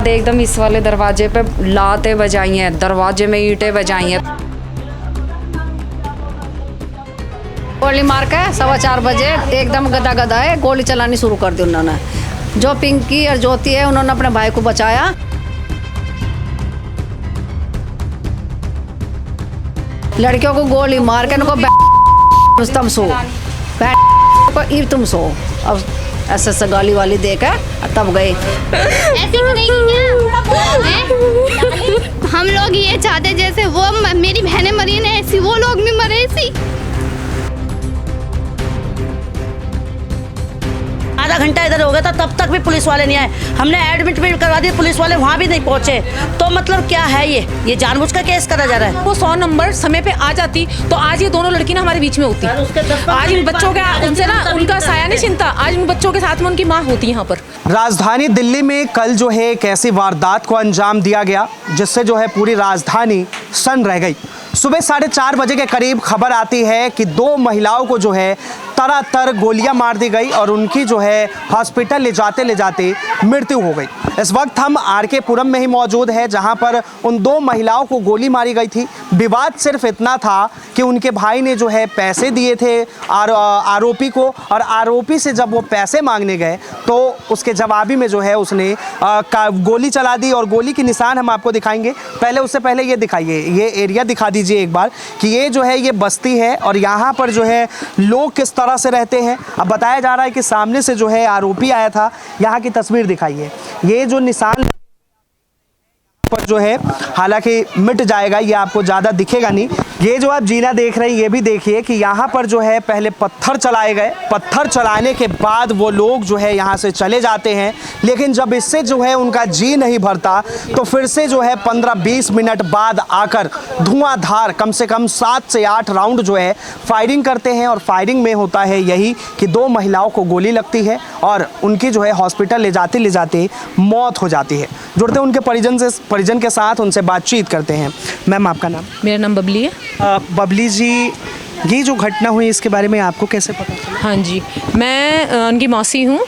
एकदम इस वाले दरवाजे पे लाते बजाई हैं, दरवाजे में ईंटें बजाई हैं। गोली मार के 4:15 बजे एकदम गदा गदा है गोली चलानी शुरू कर दी उन्होंने। जो पिंकी और ज्योति है उन्होंने अपने भाई को बचाया। लड़कियों को गोली मार के उनको तुम सो तुम सो। अब ऐसे गाली वाली दे के तब गए। ऐसे हम लोग ये चाहते जैसे वो मेरी बहनें मरी ना ऐसी वो लोग भी मरे ऐसी। आधा घंटा इधर हो गया था तब तक भी पुलिस वाले नहीं आए। हमने एडमिट भी करवा दी, पुलिस वाले वहाँ भी नहीं पहुँचे। तो मतलब क्या है ये जानबूझ कर केस करा जा रहा है। वो 100 नंबर समय पे आ जाती तो आज ये दोनों लड़की ना हमारे बीच में होती। आज इन बच्चों के उनसे ना उनका साया नहीं छिनता। आज इन बच्चों के साथ में उनकी माँ होती है यहाँ पर। राजधानी दिल्ली में कल जो है एक ऐसी वारदात को अंजाम दिया गया जिससे जो है पूरी राजधानी सन्न रह गई। सुबह 4:30 बजे के करीब खबर आती है कि 2 महिलाओं को जो है तरातर गोलियां मार दी गई और उनकी जो है हॉस्पिटल ले जाते मृत्यु हो गई। इस वक्त हम आरके पुरम में ही मौजूद है जहां पर उन 2 महिलाओं को गोली मारी गई थी। विवाद सिर्फ इतना था कि उनके भाई ने जो है पैसे दिए थे आरोपी को, और आरोपी से जब वो पैसे मांगने गए तो उसके जवाबी में जो है उसने गोली चला दी। और गोली के निशान हम आपको दिखाएंगे। उससे पहले ये दिखाइए, ये एरिया दिखा दीजिए एक बार कि ये जो है ये बस्ती है और यहाँ पर जो है लोग किस तरह से रहते हैं। अब बताया जा रहा है कि सामने से जो है आरोपी आया था। यहाँ की तस्वीर दिखाइए, ये जो निशान पर जो है हालांकि मिट जाएगा, ये आपको ज़्यादा दिखेगा नहीं। ये जो आप जीना देख रहे हैं ये भी देखिए कि यहाँ पर जो है पहले पत्थर चलाए गए। पत्थर चलाने के बाद वो लोग जो है यहाँ से चले जाते हैं, लेकिन जब इससे जो है उनका जी नहीं भरता तो फिर से जो है 15-20 मिनट बाद आकर धुआंधार कम से कम 7 से 8 राउंड जो है फायरिंग करते हैं। और फायरिंग में होता है यही कि 2 महिलाओं को गोली लगती है और उनकी जो है हॉस्पिटल ले जाते मौत हो जाती है। जुड़ते हैं उनके परिजन के साथ, उनसे बातचीत करते हैं। मैम आपका नाम? मेरा नाम बबली है। बबली जी, ये जो घटना हुई इसके बारे में आपको कैसे पता चला? हाँ जी, मैं उनकी मौसी हूँ।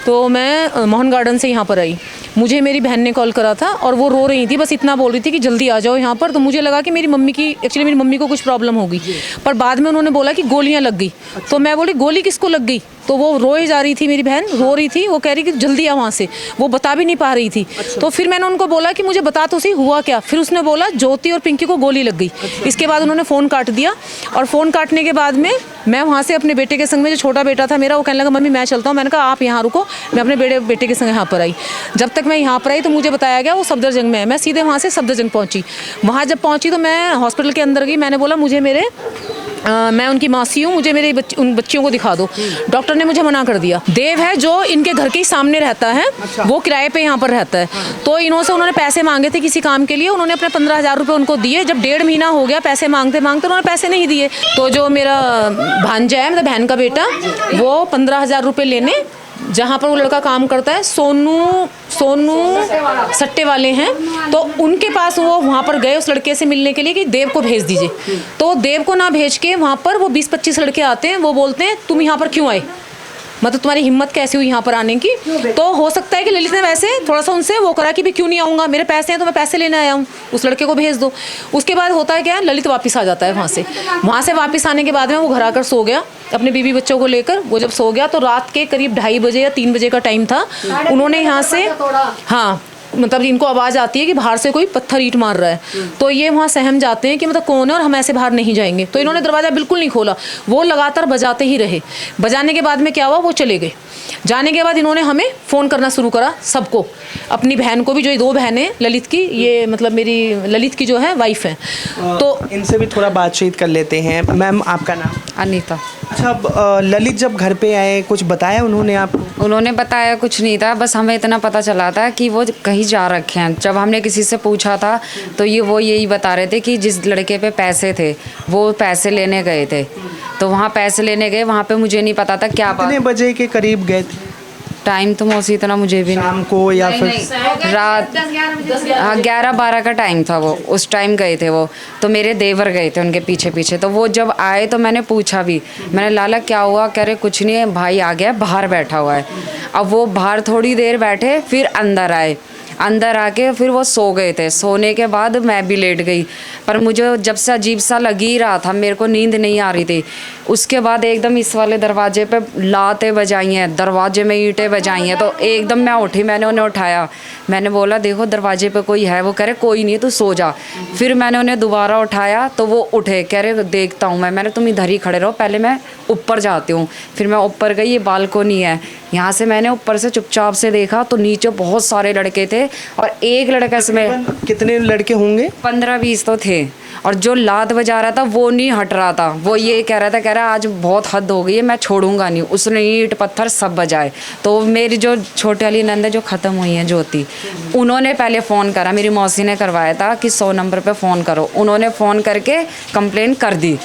तो मैं मोहन गार्डन से यहाँ पर आई। मुझे मेरी बहन ने कॉल करा था और वो रो रही थी, बस इतना बोल रही थी कि जल्दी आ जाओ यहाँ पर। तो मुझे लगा कि मेरी मम्मी को कुछ प्रॉब्लम होगी, पर बाद में उन्होंने बोला कि गोलियाँ लग गई। तो मैं बोली गोली किसको लग गई? तो वो रोए जा रही थी, मेरी बहन रो रही थी। वो कह रही कि जल्दी आ वहाँ से, वो बता भी नहीं पा रही थी। तो फिर मैंने उनको बोला कि मुझे बता तो सही हुआ क्या। फिर उसने बोला ज्योति और पिंकी को गोली लग गई। इसके बाद उन्होंने फ़ोन काट दिया और फ़ोन काटने के बाद में मैं वहाँ से अपने बेटे के संग में, जो छोटा बेटा था मेरा, वो कहने लगा मम्मी मैं चलता हूँ। मैंने कहा आप यहाँ रुको। मैं अपने बेटे के संग यहाँ पर आई। जब तक मैं यहाँ पर आई तो मुझे बताया गया वो सफदरजंग में है। मैं सीधे वहाँ से सफदरजंग पहुँची। वहाँ जब पहुँची तो मैं हॉस्पिटल के अंदर गई। मैंने बोला मुझे मैं उनकी मौसी हूँ, मुझे उन बच्चियों को दिखा दो। डॉक्टर ने मुझे मना कर दिया। देव है जो इनके घर के ही सामने रहता है, वो किराए पे यहाँ पर रहता है। तो उन्होंने पैसे मांगे थे किसी काम के लिए। उन्होंने अपने 15,000 रुपये उनको दिए। जब 1.5 महीना हो गया पैसे मांगते उन्होंने पैसे नहीं दिए। तो जो मेरा भांजा है, मतलब बहन का बेटा, वो 15,000 रुपये लेने जहाँ पर वो लड़का काम करता है, सोनू सट्टे वाले हैं, तो उनके पास वो वहाँ पर गए उस लड़के से मिलने के लिए कि देव को भेज दीजिए। तो देव को ना भेज के वहाँ पर वो 20-25 लड़के आते हैं। वो बोलते हैं तुम यहाँ पर क्यों आए, मतलब तुम्हारी हिम्मत कैसे हुई यहाँ पर आने की। तो हो सकता है कि ललित ने वैसे थोड़ा सा उनसे वो करा कि भी क्यों नहीं आऊँगा, मेरे पैसे हैं तो मैं पैसे लेने आया हूँ, उस लड़के को भेज दो। उसके बाद होता है क्या, ललित वापस आ जाता है वहाँ से वापस आने के बाद में वो घर आकर सो गया अपने बीवी बच्चों को लेकर। वो जब सो गया तो रात के करीब 2:30 बजे या 3 बजे का टाइम था। उन्होंने यहाँ से, हाँ मतलब इनको आवाज़ आती है कि बाहर से कोई पत्थर ईंट मार रहा है। तो ये वहाँ सहम जाते हैं कि मतलब कौन है और हम ऐसे बाहर नहीं जाएंगे। तो इन्होंने दरवाज़ा बिल्कुल नहीं खोला, वो लगातार बजाते ही रहे। बजाने के बाद में क्या हुआ, वो चले गए। जाने के बाद इन्होंने हमें फ़ोन करना शुरू करा, सबको, अपनी बहन को भी, जो 2 बहनें ललित की, ये मतलब मेरी ललित की जो है वाइफ है। तो इनसे भी थोड़ा बातचीत कर लेते हैं। मैम आपका नाम? अनीता। अच्छा, ललित जब घर पे आए कुछ बताया उन्होंने आपको? उन्होंने बताया कुछ नहीं था, बस हमें इतना पता चला था कि वो कहीं जा रखे हैं। जब हमने किसी से पूछा था तो वो यही बता रहे थे कि जिस लड़के पे पैसे थे वो पैसे लेने गए थे। तो वहाँ पैसे लेने गए, वहाँ पे मुझे नहीं पता था क्या बात। कितने बजे के करीब गए थे? टाइम तो मौसी इतना मुझे भी शाम को या फिर रात 11-12 का टाइम था। वो उस टाइम गए थे वो। तो मेरे देवर गए थे उनके पीछे। तो वो जब आए तो मैंने पूछा भी, मैंने लाला क्या हुआ, कह रहे कुछ नहीं है, भाई आ गया बाहर बैठा हुआ है। अब वो बाहर थोड़ी देर बैठे, फिर अंदर आए। अंदर आके फिर वो सो गए थे। सोने के बाद मैं भी लेट गई, पर मुझे जब से अजीब सा लग ही रहा था, मेरे को नींद नहीं आ रही थी। उसके बाद एकदम इस वाले दरवाजे पे लातें बजाई हैं, दरवाजे में ईंटें बजाई हैं, तो एकदम मैं उठी, मैंने उन्हें उठाया, मैंने बोला देखो दरवाजे पे कोई है, वो कह रहे कोई नहीं तू सो जा। फिर मैंने उन्हें दोबारा उठाया तो वो उठे, कह रहे देखता हूँ मैंने तुम इधर ही खड़े रहो, पहले मैं ऊपर जाती हूँ। फिर मैं ऊपर गई, ये बालकोनी है, यहाँ से मैंने ऊपर से चुपचाप से देखा तो नीचे बहुत सारे लड़के थे और एक लड़का इसमें कितने लड़के होंगे? 15-20 तो थे, और जो लात बजा रहा था वो नहीं हट रहा था, वो ये कह रहा था आज बहुत हद हो गई है, मैं छोड़ूंगा नहीं। उसने ईंट पत्थर सब बजाए। तो मेरी जो छोटी वाली नंद है जो ख़त्म हुई है ज्योति, उन्होंने पहले फ़ोन करा, मेरी मौसी ने करवाया था कि 100 नंबर पे फ़ोन करो, उन्होंने फ़ोन करके कंप्लेंट कर दी।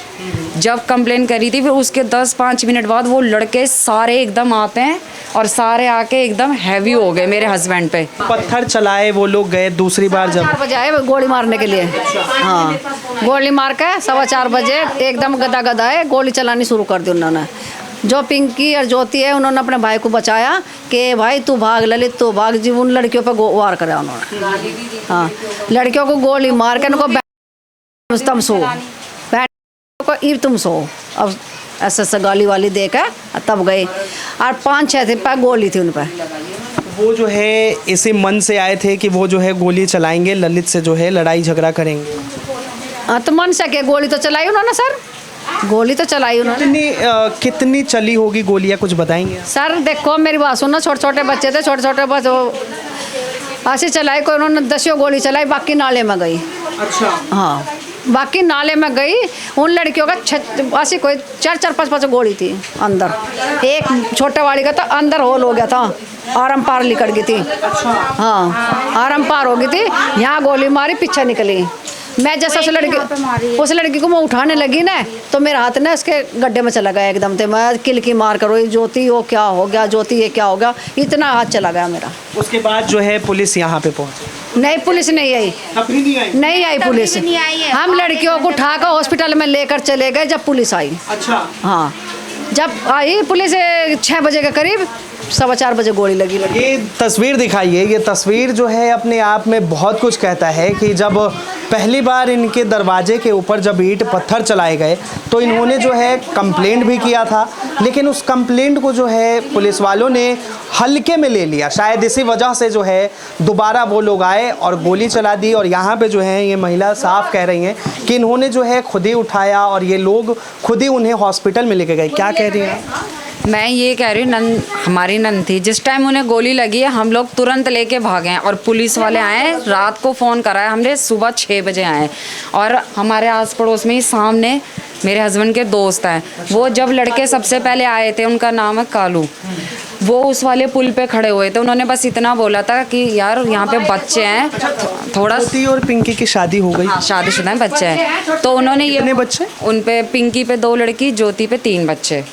जब कंप्लेंट करी थी फिर उसके 10-5 मिनट बाद वो लड़के सारे एकदम आते हैं और सारे आके एकदम हैवी हो गए मेरे हस्बैंड पे। पत्थर चलाए वो लोग गए दूसरी बार जब? 4 बजे आए गोली मारने के लिए। हाँ, गोली मार के 4:15 बजे एकदम गदा गदा है गोली चलानी शुरू कर दी उन्होंने। जो पिंकी और ज्योति है उन्होंने अपने भाई को बचाया कि भाई तू भाग, ललित तू भाग जी। उन लड़कियों पर वार करा उन्होंने। हाँ, लड़कियों को गोली मार के उनको तुम सो को ईर तुम सो। अब ऐसे गाली वाली दे के तब गए, और 5-6 थे पर गोली थी उन पर। वो जो है इसी मन से आए थे कि वो जो है गोली चलाएंगे, ललित से जो है लड़ाई झगड़ा करेंगे। हाँ, तो मन से के गोली तो चलाई उन्होंने सर, गोली तो चलाई उन्होंने। कितनी चली होगी गोलियां, कुछ बताएंगे? सर देखो मेरी बात सुनो, छोटे छोटे बच्चे थे, छोटे छोटे बच्चे ऐसे चलाई, कोई उन्होंने 10 गोली चलाई, बाकी नाले में गई। अच्छा। हाँ, बाकी नाले में गई। उन लड़कियों का ऐसी कोई 4-5 गोली थी अंदर। एक छोटे वाली का तो अंदर होल हो गया था, आरम पार निकल गई थी। हाँ, आरम पार हो गई थी, यहाँ गोली मारी पीछे निकली। मैं जैसा उस लड़की को मैं उठाने लगी ना तो मेरा हाथ ना उसके गड्ढे में चला गया एकदम से। मैं किलकी मार करो ज्योति वो क्या हो गया, ज्योति ये क्या हो गया, इतना हाथ चला गया मेरा। उसके बाद जो है पुलिस यहाँ पे पहुँची? नहीं, पुलिस नहीं आई, नहीं आई पुलिस। हम लड़कियों को उठाकर हॉस्पिटल में लेकर चले गए जब पुलिस आई। अच्छा। हाँ, जब आई पुलिस 6 बजे के करीब, 4:15 बजे गोली लगी। ये तस्वीर दिखाइए, ये तस्वीर जो है अपने आप में बहुत कुछ कहता है कि जब पहली बार इनके दरवाजे के ऊपर जब ईंट पत्थर चलाए गए तो इन्होंने जो है कंप्लेंट भी किया था, लेकिन उस कंप्लेंट को जो है पुलिस वालों ने हल्के में ले लिया। शायद इसी वजह से जो है दोबारा वो लोग आए और गोली चला दी। और यहाँ पे जो है ये महिला साफ कह रही हैं कि इन्होंने जो है खुद ही उठाया और ये लोग खुद ही उन्हें हॉस्पिटल में लेके गए। क्या कह रही हैं? मैं ये कह रही हूँ, हमारी नंद थी, जिस टाइम उन्हें गोली लगी है हम लोग तुरंत लेके भागे हैं और पुलिस वाले आए, रात को फ़ोन कराया हमने, सुबह 6 बजे आए। और हमारे आस पड़ोस में ही सामने मेरे हस्बैंड के दोस्त हैं, वो जब लड़के सबसे पहले आए थे, उनका नाम है कालू, वो उस वाले पुल पे खड़े हुए थे। उन्होंने बस इतना बोला था कि यार यहाँ पे बच्चे हैं, थोड़ा। ज्योति और पिंकी की शादी हो गई? हाँ, शादीशुदा है, बच्चे हैं। तो उन्होंने ये बच्चे उन पे, पिंकी पे 2 लड़की, ज्योति पे 3 बच्चे।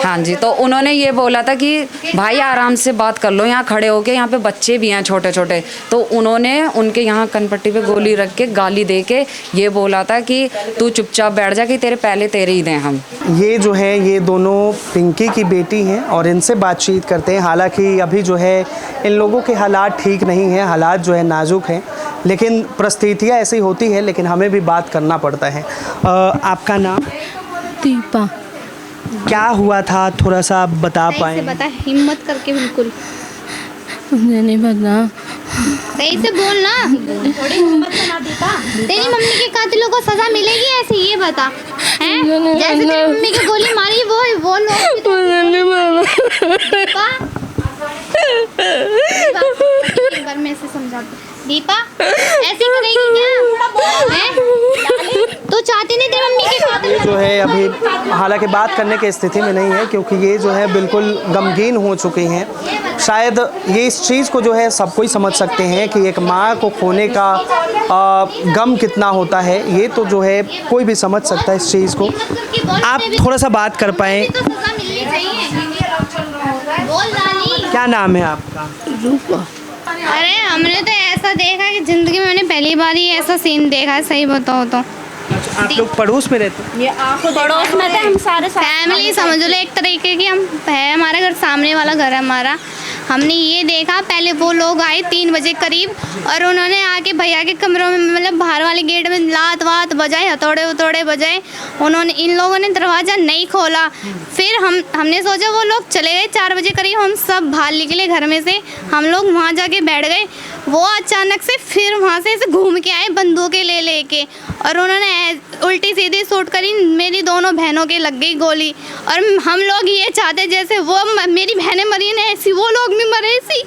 हाँ जी, तो उन्होंने ये बोला था कि भाई आराम से बात कर लो, यहाँ खड़े होके, यहाँ पे बच्चे भी हैं छोटे छोटे। तो उन्होंने उनके यहाँ कनपट्टी पे गोली रख के गाली दे के ये बोला था कि तू चुपचाप बैठ जा, कि तेरे पहले तेरे ही दें हम। ये जो है ये दोनों पिंकी की बेटी हैं और इनसे बातचीत करते हैं। हालांकि अभी जो है इन लोगों के हालात ठीक नहीं हैं, हालात जो है नाजुक हैं, लेकिन परिस्थितियाँ ऐसी होती हैं, लेकिन हमें भी बात करना पड़ता है। आपका नाम? दीपा। क्या हुआ था, थोड़ा सा आप बता पाएं? बता, हिम्मत करके, बिल्कुल मुझे नहीं पता। सही से बोल ना, थोड़ी हिम्मत बना दीपा। तेरी मम्मी के कातिलों को सजा मिलेगी ऐसे, ये बता हैं? जैसे तेरी मम्मी की गोली मारी वो लोग घर में से समझा दीपा, ऐसे करेगी क्या? तो चाहती नहीं तेरी मम्मी के कातिल जो है अभी हालांकि बात करने की स्थिति में नहीं है, क्योंकि ये जो है बिल्कुल गमगीन हो चुकी हैं। शायद ये इस चीज़ को जो है सब कोई समझ सकते हैं कि एक माँ को खोने का गम कितना होता है, ये तो जो है कोई भी समझ सकता है इस चीज़ को। आप थोड़ा सा बात कर पाएँ? क्या नाम है आपका? रूपा। अरे हमने तो ऐसा देखा कि जिंदगी में मैंने पहली बार ही ऐसा सीन देखा है, सही बताओ तो। आप लोग पड़ोस में रहते हैं? ये आपको पड़ोस में थे, हम सारे फैमिली समझ लो एक तरीके की, हम है, हमारा घर सामने वाला घर है हमारा। हमने ये देखा, पहले वो लोग आए 3 बजे करीब और उन्होंने आके भैया के कमरों में मतलब बाहर वाले गेट में लात वात बजाए, हथौड़े उथौड़े बजाए। उन्होंने इन लोगों ने दरवाज़ा नहीं खोला। फिर हमने सोचा वो लोग चले गए 4 बजे करीब, हम सब बाहर निकले घर में से, हम लोग वहाँ जाके बैठ गए। वो अचानक से फिर वहाँ से ऐसे घूम के आए बंदूकें ले लेके और उन्होंने उल्टी सीधी शूट करी। मेरी दोनों बहनों के लग गई गोली और हम लोग ये चाहते जैसे वो मेरी बहनें मरी ना ऐसी वो लोग भी मरे ऐसी।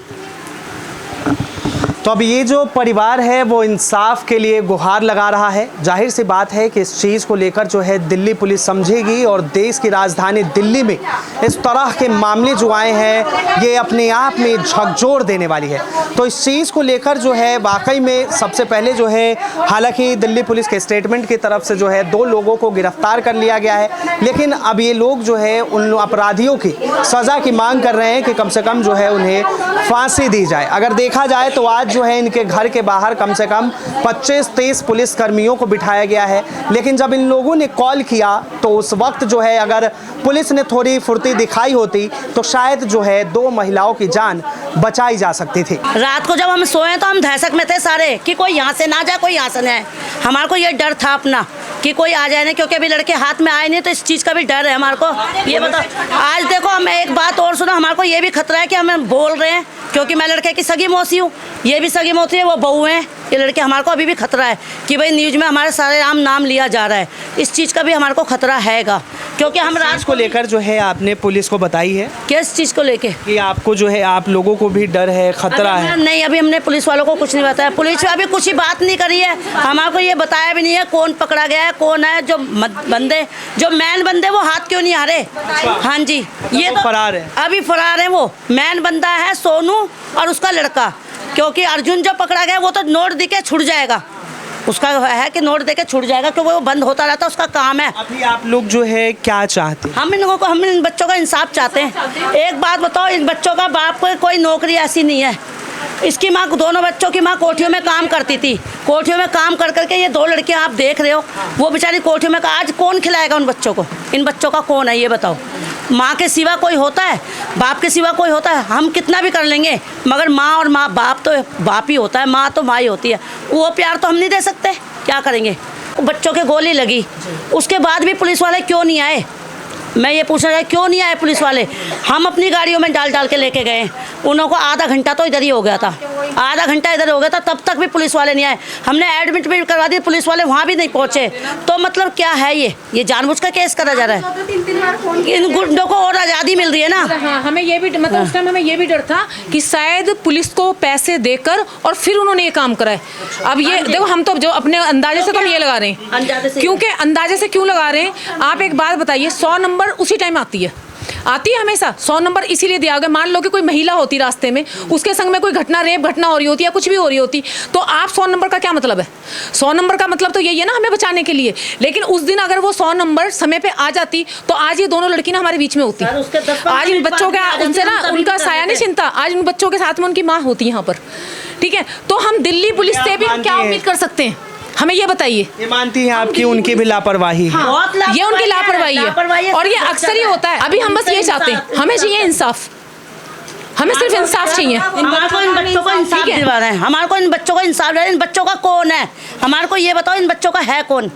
तो अब ये जो परिवार है वो इंसाफ के लिए गुहार लगा रहा है। जाहिर सी बात है कि इस चीज़ को लेकर जो है दिल्ली पुलिस समझेगी और देश की राजधानी दिल्ली में इस तरह के मामले जो आए हैं ये अपने आप में झकझोर देने वाली है। तो इस चीज़ को लेकर जो है वाकई में सबसे पहले जो है, हालांकि दिल्ली पुलिस के स्टेटमेंट की तरफ से जो है 2 लोगों को गिरफ्तार कर लिया गया है, लेकिन अब ये लोग जो है उन अपराधियों की सज़ा की मांग कर रहे हैं कि कम से कम जो है उन्हें फांसी दी जाए। अगर देखा जाए तो आज जो है इनके घर के बाहर कम से कम 25-30 पुलिस कर्मियों को बिठाया गया है, लेकिन जब इन लोगों ने कॉल किया तो उस वक्त जो है अगर पुलिस ने थोड़ी फुर्ती दिखाई होती तो शायद जो है 2 महिलाओं की जान बचाई जा सकती थी। रात को जब हम सोए तो हम दहशत में थे सारे कि कोई यहाँ से ना जाए, कोई यहाँ से ना आए। हमारे को ये डर था अपना कि कोई आ जाए ना, क्योंकि अभी लड़के हाथ में आए नहीं तो इस चीज़ का भी डर है हमारे को। ये बताओ, आज देखो हम एक बात और सुनो, हमारे को ये भी खतरा है कि हम बोल रहे हैं क्योंकि मैं लड़के की सगी मौसी हूँ, ये भी सगी मौसी है, वो बहू हैं, ये लड़के। हमारे को अभी भी खतरा है कि भाई न्यूज़ में हमारे सारे नाम लिया जा रहा है, इस चीज़ का भी हमारे को खतरा हैगा। क्योंकि हम रात को लेकर जो है आपने पुलिस को बताई है किस चीज़ को लेके कि आपको जो है आप लोगों को भी डर है, खतरा है? नहीं, अभी हमने पुलिस वालों को कुछ नहीं बताया। पुलिस अभी कुछ ही बात नहीं करी है, हमारे को ये बताया भी नहीं है कौन पकड़ा गया है, कौन है जो बंदे, जो मैन बंदे वो हाथ क्यों नहीं आ रहे। हाँ जी, ये तो फरार है, अभी फरार है। वो मैन बंदा है सोनू और उसका लड़का, क्योंकि अर्जुन जो पकड़ा गया वो तो नोट दे के छुट जाएगा, उसका है कि नोट देके छूट जाएगा क्योंकि वो बंद होता रहता है, उसका काम है। अभी आप लोग जो है क्या चाहते हैं? हम इन बच्चों का इंसाफ चाहते हैं। एक बात बताओ, इन बच्चों का बाप को कोई नौकरी ऐसी नहीं है। इसकी माँ, दोनों बच्चों की माँ कोठियों में काम करती थी, कोठियों में काम कर करके ये 2 लड़कियाँ आप देख रहे हो, वो बेचारी कोठियों में। आज कौन खिलाएगा उन बच्चों को? इन बच्चों का कौन है ये बताओ? माँ के सिवा कोई होता है? बाप के सिवा कोई होता है? हम कितना भी कर लेंगे मगर माँ और बाप तो बाप ही होता है, माँ तो माँ ही होती है। वो प्यार तो हम नहीं दे सकते, क्या करेंगे? बच्चों के गोली लगी, उसके बाद भी पुलिस वाले क्यों नहीं आए? मैं ये पूछना चाहिए क्यों नहीं आए पुलिस वाले? हम अपनी गाड़ियों में डाल के लेके गए, उन को आधा घंटा तो इधर ही हो गया था, आधा घंटा इधर हो गया था, तब तक भी पुलिस वाले नहीं आए। हमने एडमिट भी करवा दी, पुलिस वाले वहाँ भी नहीं पहुँचे। तो मतलब क्या है ये जानबूझ कर केस करा जा रहा है। इन गुंडों को और आज़ादी मिल रही है ना। हाँ, हमें ये भी मतलब उस टाइम हमें ये भी डर था कि शायद पुलिस को पैसे देकर और फिर उन्होंने ये काम करा है। अब ये देखो, हम तो जो अपने अंदाजे से तो हम ये लगा रहे हैं, क्योंकि अंदाजे से क्यों लगा रहे हैं? आप एक बात बताइए, 100 नंबर उसी टाइम आती है हमेशा। 100 नंबर इसीलिए दिया गया, मान लो कि कोई महिला होती रास्ते में, उसके संग में कोई रेप घटना हो रही होती है, कुछ भी हो रही होती, तो आप 100 नंबर का क्या मतलब है? 100 नंबर का मतलब तो यही है ना, हमें बचाने के लिए। लेकिन उस दिन अगर वो 100 नंबर समय पे आ जाती तो आज ये दोनों लड़की ना हमारे बीच में होती। आज इन बच्चों का उनसे ना उनका साया नहीं चिंता, आज उन बच्चों के साथ में उनकी माँ होती यहाँ पर। ठीक है, तो हम दिल्ली पुलिस से भी क्या उम्मीद कर सकते हैं? हमें ये बताइए। ये मानती हैं आपकी उनकी भी लापरवाही है? हाँ, ये उनकी लापरवाही है और ये अक्सर ही होता है। अभी हम बस ये चाहते हैं, हमें चाहिए इंसाफ, हमें सिर्फ इंसाफ चाहिए। हमारे को इन बच्चों को इंसाफ दिलवाना है, हमारे को इन बच्चों को इंसाफ दिलवाना है। इन बच्चों का कौन है? हमारे को ये बताओ, इन बच्चों का है कौन?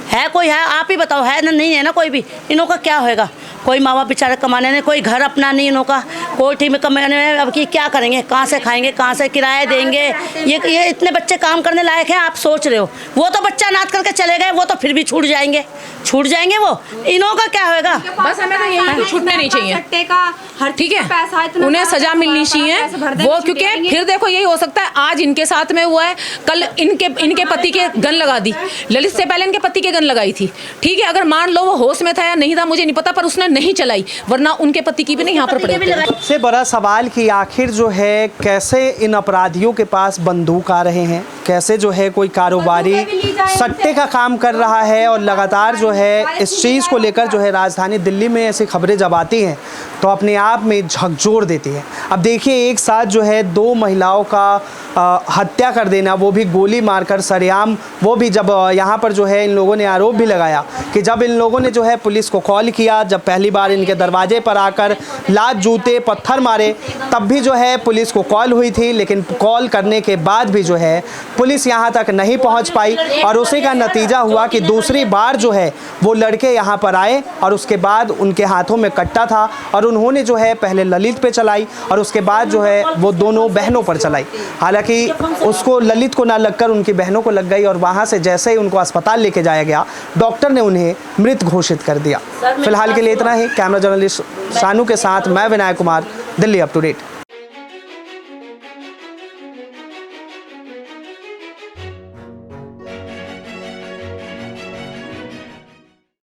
है कोई? है आप ही बताओ, है ना? नहीं है ना कोई भी। इनों का क्या होएगा? कोई माँ बाप बेचारे कमाने नहीं, कोई घर अपना नहीं इनों का, कोठी में कमाने में। अब कि क्या करेंगे? कहाँ से खाएंगे? कहाँ से किराया देंगे? ये इतने बच्चे काम करने लायक हैं? आप सोच रहे हो? वो तो बच्चा नाथ करके चले गए, वो तो फिर भी छूट जाएंगे वो। इनों का क्या होएगा? बस हमें तो यही छूटने नहीं चाहिए, ठीक है? उन्हें सजा मिलनी चाहिए वो, क्योंकि फिर देखो यही हो सकता है, आज इनके साथ में हुआ है, कल इनके पति के गन लगा दी, ललित से पहले इनके पति के गन लगाई थी। ठीक है, अगर मान लो वो होश में था या नहीं था मुझे नहीं पता, पर उसने नहीं चलाई, वरना उनके पति की भी नहीं यहाँ पर पड़ेगी। सबसे बड़ा सवाल कि आखिर जो है कैसे इन अपराधियों के पास बंदूक आ रहे हैं, कैसे जो है कोई कारोबारी सट्टे का काम कर रहा है, और लगातार जो है इस चीज़ को लेकर जो है राजधानी दिल्ली में ऐसी खबरें जब आती हैं तो अपने आप में झकझोर देती है। अब देखिए, एक साथ जो है 2 महिलाओं का हत्या कर देना, वो भी गोली मारकर सरेआम। वो भी जब यहाँ पर जो है इन लोगों ने आरोप भी लगाया कि जब इन लोगों ने जो है पुलिस को कॉल किया, जब पहली बार इनके दरवाजे पर आकर लात जूते पत्थर मारे, तब भी जो है पुलिस को कॉल हुई थी, लेकिन कॉल करने के बाद भी जो है पुलिस यहाँ तक नहीं पहुँच पाई। और उसी का नतीजा हुआ कि दूसरी बार जो है वो लड़के यहाँ पर आए और उसके बाद उनके हाथों में कट्टा था और उन्होंने जो है पहले ललित पे चलाई और उसके बाद जो है वो दोनों बहनों पर चलाई। हालांकि उसको ललित को ना लगकर उनकी बहनों को लग गई और वहाँ से जैसे ही उनको अस्पताल लेके जाया गया, डॉक्टर ने उन्हें मृत घोषित कर दिया। फिलहाल के लिए इतना ही। कैमरा जर्नलिस्ट सानू के साथ मैं Vinayak Kumar, Delhi up to date.